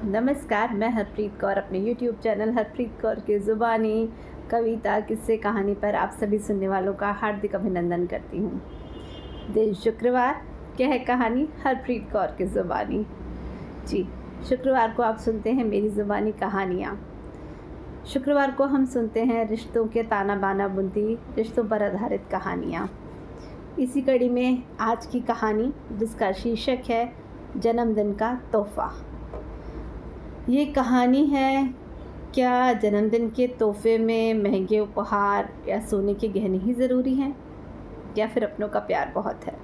नमस्कार, मैं हरप्रीत कौर अपने YouTube चैनल हरप्रीत कौर की ज़ुबानी कविता किस्से कहानी पर आप सभी सुनने वालों का हार्दिक अभिनंदन करती हूँ। दिन शुक्रवार, क्या है कहानी हरप्रीत कौर की ज़ुबानी। जी, शुक्रवार को आप सुनते हैं मेरी ज़ुबानी कहानियाँ। शुक्रवार को हम सुनते हैं रिश्तों के ताना बाना बुनती रिश्तों पर आधारित कहानियाँ। इसी कड़ी में आज की कहानी जिसका शीर्षक है जन्मदिन का तोहफ़ा। ये कहानी है, क्या जन्मदिन के तोहफे में महंगे उपहार या सोने के गहने ही ज़रूरी हैं, या फिर अपनों का प्यार बहुत है।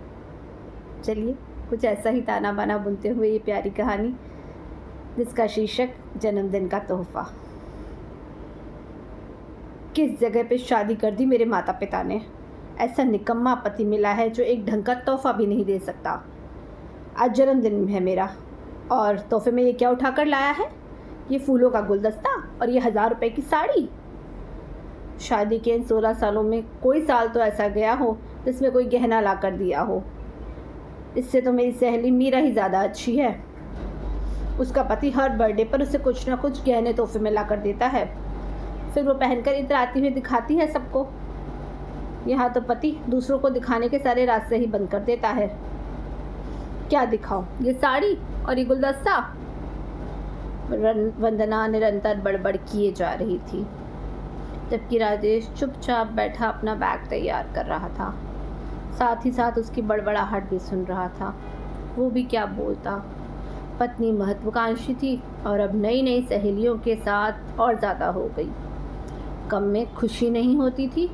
चलिए कुछ ऐसा ही ताना बाना बुनते हुए ये प्यारी कहानी जिसका शीर्षक जन्मदिन का तोहफ़ा। किस जगह पे शादी कर दी मेरे माता पिता ने। ऐसा निकम्मा पति मिला है जो एक ढंग का तोहफ़ा भी नहीं दे सकता। आज जन्मदिन है मेरा और तोहफे में ये क्या उठा कर लाया है, ये फूलों का गुलदस्ता और ये 1000 रुपए की साड़ी। शादी के इन 16 सालों में कोई साल तो ऐसा गया हो जिसमें कोई गहना ला कर दिया हो। इससे तो मेरी सहेली मीरा ही ज़्यादा अच्छी है। उसका पति हर बर्थडे पर उसे कुछ ना कुछ गहने तोहफे में ला कर देता है, फिर वो पहनकर इतराती हुई दिखाती है सबको। यहाँ तो पति दूसरों को दिखाने के सारे रास्ते ही बंद कर देता है। क्या दिखाऊं, ये साड़ी और ये गुलदस्ता। वंदना निरंतर बड़बड़ किए जा रही थी, जबकि राजेश चुपचाप बैठा अपना बैग तैयार कर रहा था। साथ ही साथ उसकी बड़बड़ाहट भी सुन रहा था। वो भी क्या बोलता, पत्नी महत्वाकांक्षी थी और अब नई नई सहेलियों के साथ और ज़्यादा हो गई। कम में खुशी नहीं होती थी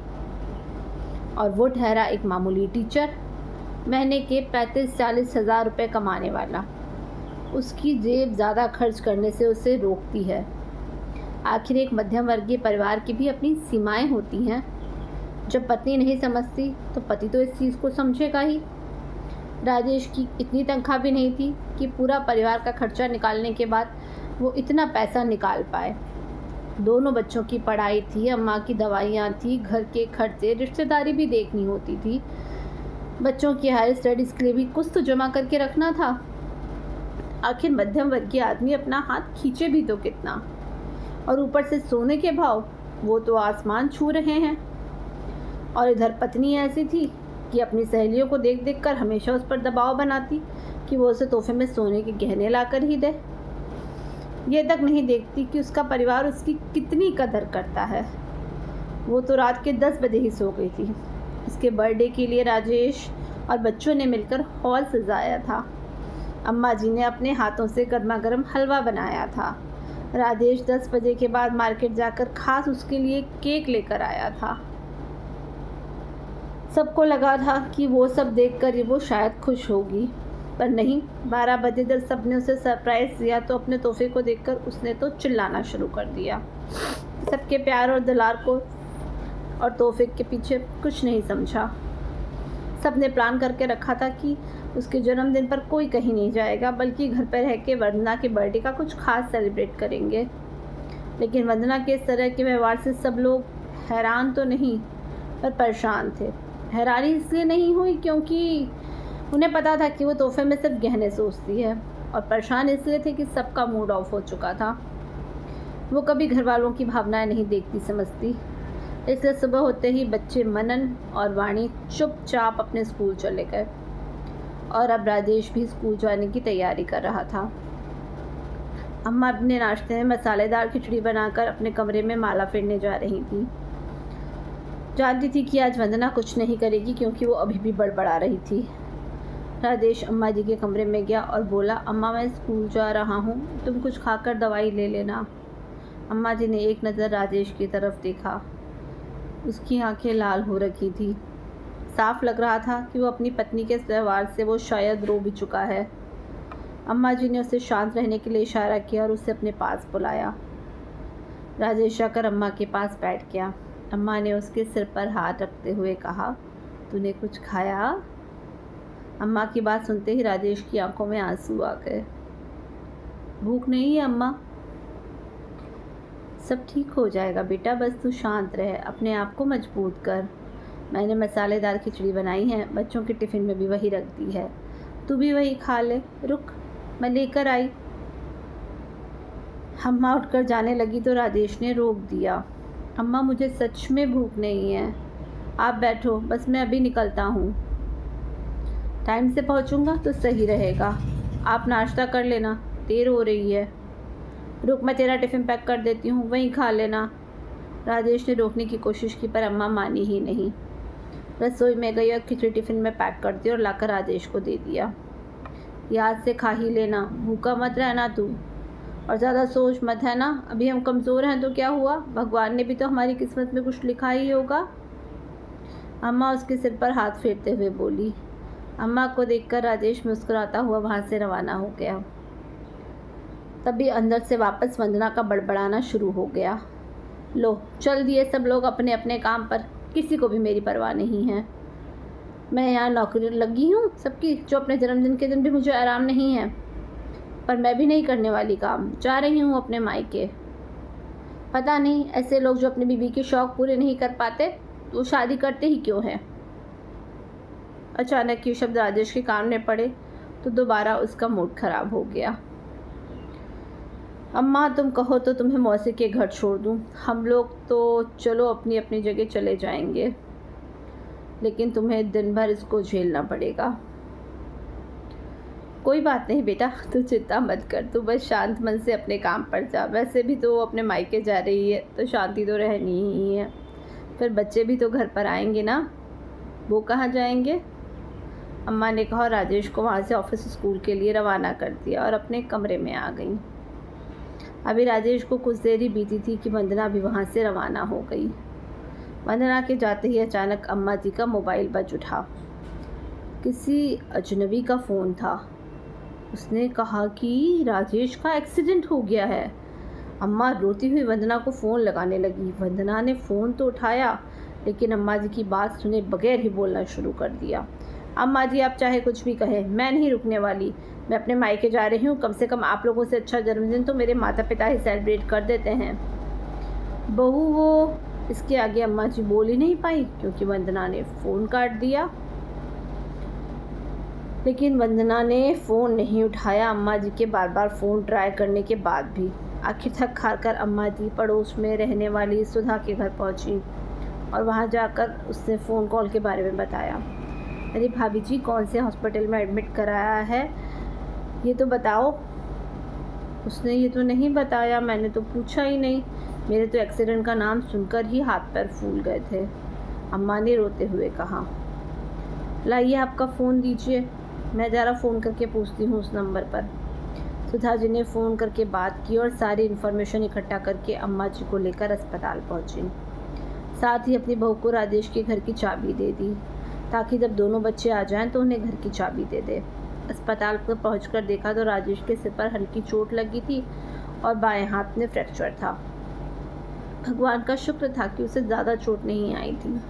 और वो ठहरा एक मामूली टीचर, महीने के 35-40 हज़ार रुपये कमाने वाला। उसकी जेब ज़्यादा खर्च करने से उसे रोकती है। आखिर एक मध्यम वर्गीय परिवार की भी अपनी सीमाएं होती हैं। जब पत्नी नहीं समझती तो पति तो इस चीज़ को समझेगा ही। राजेश की इतनी तनख्वाह भी नहीं थी कि पूरा परिवार का खर्चा निकालने के बाद वो इतना पैसा निकाल पाए। दोनों बच्चों की पढ़ाई थी, अम्मा की दवाइयाँ थी, घर के खर्चे, रिश्तेदारी भी देखनी होती थी। बच्चों की हायर स्टडीज़ के लिए भी कुछ तो जमा करके रखना था। आखिर मध्यम वर्गीय आदमी अपना हाथ खींचे भी तो कितना। और ऊपर से सोने के भाव, वो तो आसमान छू रहे हैं। और इधर पत्नी ऐसी थी कि अपनी सहेलियों को देख देख कर हमेशा उस पर दबाव बनाती कि वो उसे तोहफे में सोने के गहने ला कर ही दे। ये तक नहीं देखती कि उसका परिवार उसकी कितनी कदर करता है। वो तो रात के 10 बजे ही सो गई थी। इसके बर्थडे के लिए राजेश और बच्चों ने मिलकर हॉल सजाया था। अम्मा जी ने अपने हाथों से गर्मा गर्म हलवा बनाया था। राजेश 10 बजे के बाद मार्केट जाकर खास उसके लिए केक लेकर आया था। सबको लगा था कि वो सब देखकर वो शायद खुश होगी, पर नहीं। 12 बजे जब सबने उसे सरप्राइज़ दिया तो अपने तोहफे को देखकर उसने तो चिल्लाना शुरू कर दिया। सबके प्यार और दुलार को और तोहफे के पीछे कुछ नहीं समझा। सबने प्लान करके रखा था कि उसके जन्मदिन पर कोई कहीं नहीं जाएगा, बल्कि घर पर रह के वंदना के बर्थडे का कुछ खास सेलिब्रेट करेंगे। लेकिन वंदना के इस तरह के व्यवहार से सब लोग हैरान तो नहीं, पर परेशान थे। हैरानी इसलिए नहीं हुई क्योंकि उन्हें पता था कि वो तोहफे में सिर्फ गहने सोचती है, और परेशान इसलिए थे कि सबका मूड ऑफ हो चुका था। वो कभी घर वालों की भावनाएं नहीं देखती समझती। इसलिए सुबह होते ही बच्चे मनन और वाणी चुपचाप अपने स्कूल चले गए, और अब राजेश भी स्कूल जाने की तैयारी कर रहा था। अम्मा अपने नाश्ते में मसालेदार खिचड़ी बनाकर अपने कमरे में माला फेरने जा रही थी। जानती थी कि आज वंदना कुछ नहीं करेगी क्योंकि वो अभी भी बड़बड़ा रही थी। राजेश अम्मा जी के कमरे में गया और बोला, अम्मा मैं स्कूल जा रहा हूँ, तुम कुछ खाकर दवाई ले लेना। अम्मा जी ने एक नज़र राजेश की तरफ देखा। उसकी आंखें लाल हो रखी थी। साफ लग रहा था कि वो अपनी पत्नी के व्यवहार से वो शायद रो भी चुका है। अम्मा जी ने उसे शांत रहने के लिए इशारा किया और उसे अपने पास बुलाया। राजेश आकर अम्मा के पास बैठ गया। अम्मा ने उसके सिर पर हाथ रखते हुए कहा, तूने कुछ खाया? अम्मा की बात सुनते ही राजेश की आंखों में आंसू आ गए। भूख नहीं है अम्मा? सब ठीक हो जाएगा बेटा, बस तू शांत रह, अपने आप को मजबूत कर। मैंने मसालेदार खिचड़ी बनाई है, बच्चों के टिफ़िन में भी वही रख दी है, तू भी वही खा ले। रुक, मैं लेकर आई। अम्मा उठकर जाने लगी तो राजेश ने रोक दिया। अम्मा, मुझे सच में भूख नहीं है, आप बैठो, बस मैं अभी निकलता हूँ। टाइम से पहुँचूँगा तो सही रहेगा। आप नाश्ता कर लेना, देर हो रही है। रुक, मैं तेरा टिफ़िन पैक कर देती हूँ, वहीं खा लेना। राजेश ने रोकने की कोशिश की पर अम्मा मानी ही नहीं। रसोई में गई और खिचड़ी टिफ़िन में पैक कर दी और लाकर राजेश को दे दिया। याद से खा ही लेना, भूखा मत रहना तू, और ज़्यादा सोच मत, है ना। अभी हम कमज़ोर हैं तो क्या हुआ, भगवान ने भी तो हमारी किस्मत में कुछ लिखा ही होगा। अम्मा उसके सिर पर हाथ फेरते हुए बोली। अम्मा को देखकर राजेश मुस्कुराता हुआ वहाँ से रवाना हो गया। तभी अंदर से वापस वंदना का बड़बड़ाना शुरू हो गया। लो, चल दिए सब लोग अपने अपने काम पर, किसी को भी मेरी परवाह नहीं है। मैं यहाँ नौकरी लगी हूँ सबकी, जो अपने जन्मदिन के दिन भी मुझे आराम नहीं है। पर मैं भी नहीं करने वाली काम, जा रही हूँ अपने मायके। पता नहीं ऐसे लोग जो अपनी बीवी के शौक़ पूरे नहीं कर पाते वो शादी करते ही क्यों हैं। अचानक ये शब्द राजेश के कान में पड़े तो दोबारा उसका मूड खराब हो गया। अम्मा, तुम कहो तो तुम्हें मौसी के घर छोड़ दूँ, हम लोग तो चलो अपनी अपनी जगह चले जाएंगे, लेकिन तुम्हें दिन भर इसको झेलना पड़ेगा। कोई बात नहीं बेटा, तू चिंता मत कर, तू बस शांत मन से अपने काम पर जा। वैसे भी तो अपने मायके जा रही है तो शांति तो रहनी ही है। फिर बच्चे भी तो घर पर आएंगे ना, वो कहाँ जाएंगे। अम्मा ने कहा और राजेश को वहाँ से ऑफिस स्कूल के लिए रवाना कर दिया और अपने कमरे में आ गई। अभी राजेश को कुछ देर ही बीती थी कि वंदना भी वहाँ से रवाना हो गई। वंदना के जाते ही अचानक अम्मा जी का मोबाइल बज उठा। किसी अजनबी का फ़ोन था। उसने कहा कि राजेश का एक्सीडेंट हो गया है। अम्मा रोती हुई वंदना को फ़ोन लगाने लगी। वंदना ने फ़ोन तो उठाया, लेकिन अम्मा जी की बात सुने बगैर ही बोलना शुरू कर दिया। अम्मा जी, आप चाहे कुछ भी कहें, मैं नहीं रुकने वाली। मैं अपने मायके जा रही हूँ, कम से कम आप लोगों से अच्छा जन्मदिन तो मेरे माता पिता ही सेलिब्रेट कर देते हैं। बहू वो, इसके आगे अम्मा जी बोल ही नहीं पाई क्योंकि वंदना ने फ़ोन काट दिया। लेकिन वंदना ने फ़ोन नहीं उठाया अम्मा जी के बार बार फ़ोन ट्राई करने के बाद भी। आखिर थक हार कर अम्मा जी पड़ोस में रहने वाली सुधा के घर पहुंची और वहां जाकर उसने फ़ोन कॉल के बारे में बताया। अरे भाभी जी, कौन से हॉस्पिटल में एडमिट कराया है ये तो बताओ। उसने ये तो नहीं बताया, मैंने तो पूछा ही नहीं। मेरे तो एक्सीडेंट का नाम सुनकर ही हाथ पैर फूल गए थे, अम्मा ने रोते हुए कहा। लाइए आपका फ़ोन दीजिए, मैं ज़रा फ़ोन करके पूछती हूँ उस नंबर पर। सुधा जी ने फ़ोन करके बात की और सारी इन्फॉर्मेशन इकट्ठा करके अम्मा जी को लेकर अस्पताल पहुँची। साथ ही अपनी बहू को राजेश के घर की चाबी दे दी ताकि जब दोनों बच्चे आ जाएं तो उन्हें घर की चाबी दे दे। अस्पताल पर पहुंचकर देखा तो राजेश के सिर पर हल्की चोट लगी थी और बाएं हाथ में फ्रैक्चर था। भगवान का शुक्र था कि उसे ज़्यादा चोट नहीं आई थी।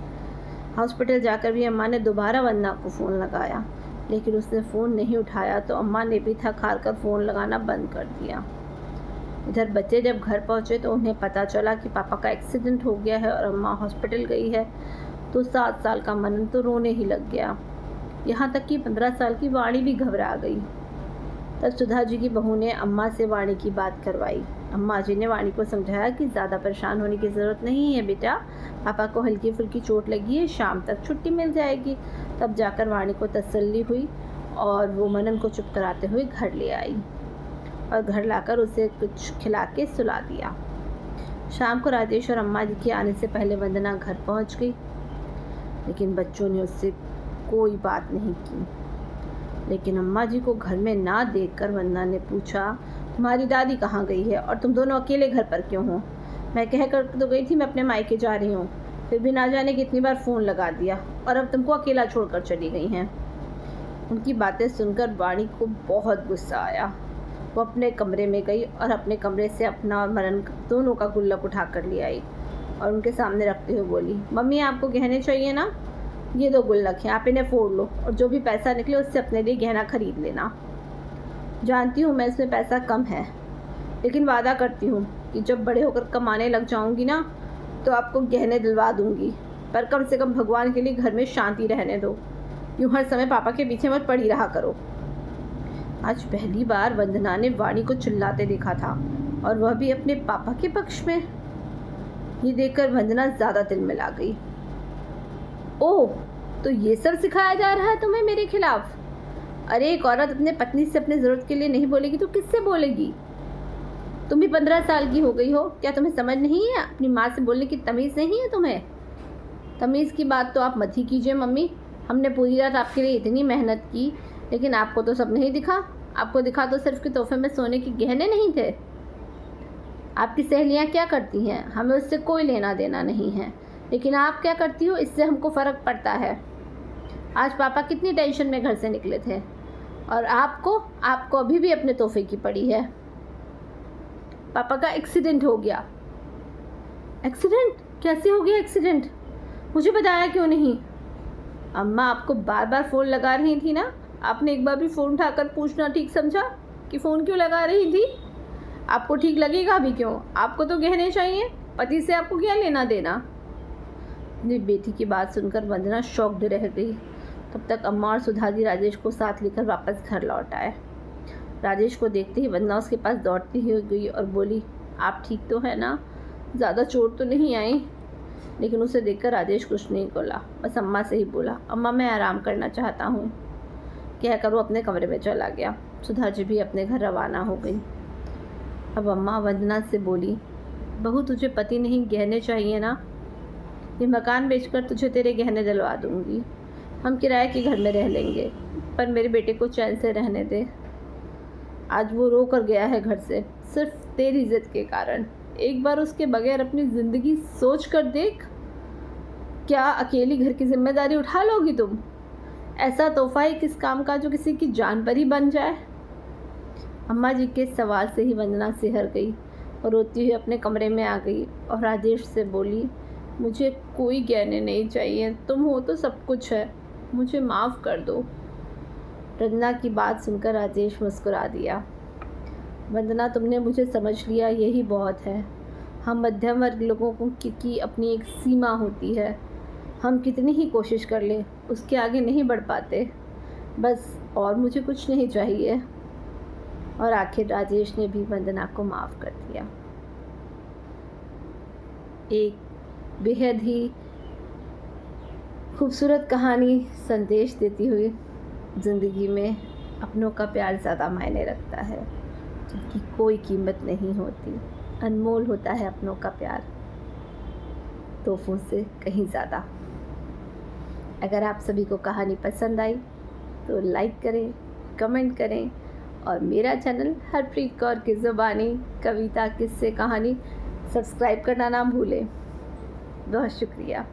हॉस्पिटल जाकर भी अम्मा ने दोबारा वंदना को फ़ोन लगाया, लेकिन उसने फ़ोन नहीं उठाया तो अम्मा ने भी थक हार कर फ़ोन लगाना बंद कर दिया। इधर बच्चे जब घर पहुंचे तो उन्हें पता चला कि पापा का एक्सीडेंट हो गया है और अम्मा हॉस्पिटल गई है, तो 7 साल का मनन तो रोने ही लग गया। यहाँ तक कि 15 साल की वाणी भी घबरा गई। तब सुधा जी की बहू ने अम्मा से वाणी की बात करवाई। अम्मा जी ने वाणी को समझाया कि ज़्यादा परेशान होने की ज़रूरत नहीं है बेटा, पापा को हल्की फुल्की चोट लगी है, शाम तक छुट्टी मिल जाएगी। तब जाकर वाणी को तसल्ली हुई और वो मनन को चुप कराते हुए घर ले आई और घर लाकर उसे कुछ खिला के सुला दिया। शाम को राजेश और अम्मा जी के आने से पहले वंदना घर पहुंच गई, लेकिन बच्चों ने उससे कोई बात नहीं की। लेकिन अम्मा जी को घर में ना देखकर वंदना ने पूछा, तुम्हारी दादी कहाँ गई है और तुम दोनों अकेले घर पर क्यों हो? मैं कह कर तो गई थी मैं अपने मायके जा रही हूँ, फिर भी ना जाने कितनी बार फ़ोन लगा दिया और अब तुमको अकेला छोड़कर चली गई हैं। उनकी बातें सुनकर वाणी को बहुत गुस्सा आया। वो अपने कमरे में गई और अपने कमरे से अपना और मनन दोनों का गुल्लक उठा कर ले आई और उनके सामने रखते हुए बोली, मम्मी आपको गहने चाहिए ना, ये 2 गुल्लक हैं, आप इन्हें फोड़ लो और जो भी पैसा निकले उससे अपने लिए गहना खरीद लेना। जानती हूँ मैं इसमें पैसा कम है, लेकिन वादा करती हूँ कि जब बड़े होकर कमाने लग जाऊँगी ना तो आपको गहने दिलवा दूँगी, पर कम से कम भगवान के लिए घर में शांति रहने दो। यूँ हर समय पापा के पीछे मत पड़ी रहा करो। आज पहली बार वंदना ने वाणी को चिल्लाते देखा था। और वह भी अपने पापा के पक्ष में। ये देखकर वंदना ज़्यादा दिल में ला गई। ओह, तो ये सब सिखाया जा रहा है तुम्हें मेरे खिलाफ? अरे एक औरत अपने पत्नी से अपनी ज़रूरत के लिए नहीं बोलेगी तो किससे बोलेगी? तुम भी 15 साल की हो गई हो, क्या तुम्हें समझ नहीं है? अपनी माँ से बोलने की तमीज़ नहीं है तुम्हें? तमीज़ की बात तो आप मत ही कीजिए मम्मी। हमने पूरी रात आपके लिए इतनी मेहनत की, लेकिन आपको तो सब नहीं दिखा। आपको दिखा तो सिर्फ के तोहफे में सोने के गहने नहीं थे। आपकी सहेलियाँ क्या करती हैं, हमें उससे कोई लेना देना नहीं है, लेकिन आप क्या करती हो इससे हमको फ़र्क पड़ता है। आज पापा कितनी टेंशन में घर से निकले थे, और आपको अभी भी अपने तोहफे की पड़ी है। पापा का एक्सीडेंट हो गया। एक्सीडेंट? कैसे हो गया एक्सीडेंट? मुझे बताया क्यों नहीं? अम्मा आपको बार बार फ़ोन लगा रही थी ना, आपने एक बार भी फ़ोन उठाकर पूछना ठीक समझा कि फ़ोन क्यों लगा रही थी? आपको ठीक लगेगा भी क्यों? आपको तो गहने चाहिए, पति से आपको क्या लेना देना? अपनी बेटी की बात सुनकर वंदना शॉक्ड रह गई। तब तक अम्मा और सुधाजी राजेश को साथ लेकर वापस घर लौट आए। राजेश को देखते ही वंदना उसके पास दौड़ती हुई गई और बोली, आप ठीक तो है ना? ज़्यादा चोट तो नहीं आई? लेकिन उसे देखकर राजेश कुछ नहीं बोला, बस अम्मा से ही बोला, अम्मा मैं आराम करना चाहता हूँ, कहकर वो अपने कमरे में चला गया। सुधाजी भी अपने घर रवाना हो गई। अब अम्मा वंदना से बोली, बहू तुझे पति नहीं गहने चाहिए ना? ये मकान बेचकर तुझे तेरे गहने दिलवा दूँगी। हम किराए के घर में रह लेंगे, पर मेरे बेटे को चैन से रहने दे। आज वो रो कर गया है घर से, सिर्फ तेरी इज्जत के कारण। एक बार उसके बगैर अपनी ज़िंदगी सोच कर देख। क्या अकेली घर की जिम्मेदारी उठा लोगी तुम? ऐसा तोहफा ही किस काम का जो किसी की जान पर ही बन जाए? अम्मा जी के सवाल से ही वंदना सिहर गई और रोती हुई अपने कमरे में आ गई और राजेश से बोली, मुझे कोई गहने नहीं चाहिए, तुम हो तो सब कुछ है, मुझे माफ़ कर दो। वंदना की बात सुनकर राजेश मुस्कुरा दिया। वंदना तुमने मुझे समझ लिया, यही बहुत है। हम मध्यम वर्ग लोगों की अपनी एक सीमा होती है, हम कितनी ही कोशिश कर लें उसके आगे नहीं बढ़ पाते। बस और मुझे कुछ नहीं चाहिए। और आखिर राजेश ने भी वंदना को माफ़ कर दिया। एक बेहद ही खूबसूरत कहानी संदेश देती हुई, ज़िंदगी में अपनों का प्यार ज़्यादा मायने रखता है, जिनकी कोई कीमत नहीं होती। अनमोल होता है अपनों का प्यार, तोहफों से कहीं ज़्यादा। अगर आप सभी को कहानी पसंद आई तो लाइक करें, कमेंट करें और मेरा चैनल हरप्रीत कौर की ज़ुबानी कविता किस्से कहानी सब्सक्राइब करना ना भूलें। बहुत शुक्रिया।